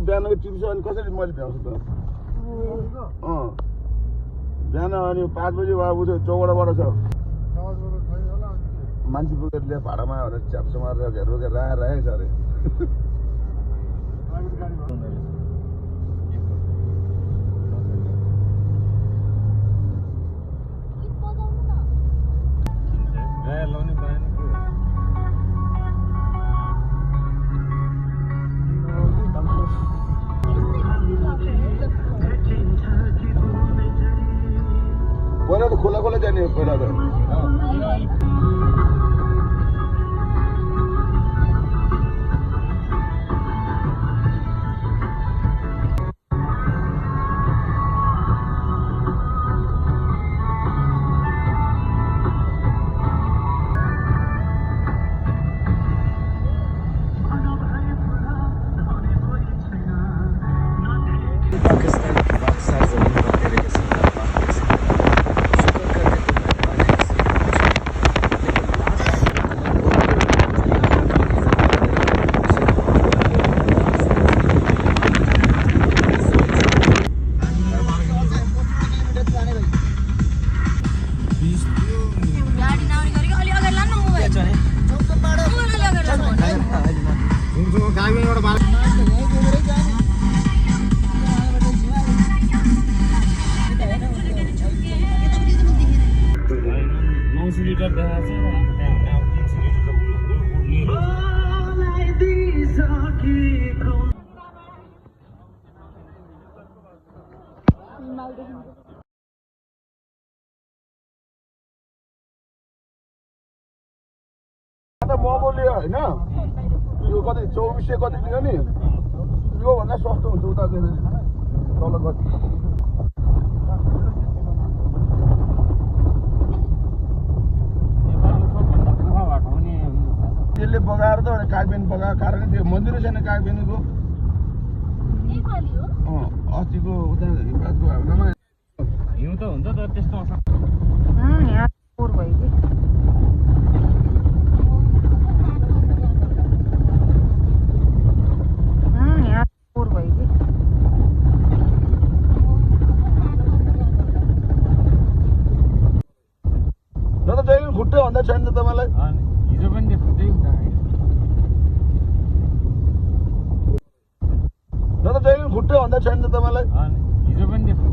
बिहानको टिप्छ अनि कसरी मैले भ्याउँछु त बिहान अनि 5 बजे बाबु थियो चौकडबाट छ मान्छे पुगेर ल्या भाडामा भनेर च्याप्स मारेर रोकेर राखेको छ अरे पहिला त खोला खोला जाने हो पहिला त मोमो लियो होइन यो कति 2400 कति लियो नि यो भन्दा सस्तो हुन्छ उता तल कति त्यसले बगाएर त कागबेन बगाएको कारणले त्यो मन्दिरै छैन कागबेनीको अस्तिको उता हिउँदमा हिउँ त हुन्छ तर त्यस्तो यहाँ पोहोर भयो कि खुट्टै भन्दा छैन त तपाईँलाई हिजो पनि त्यो खुट्टै न त जहिले खुट्टै भन्दा छैन त तपाईँलाई हिजो पनि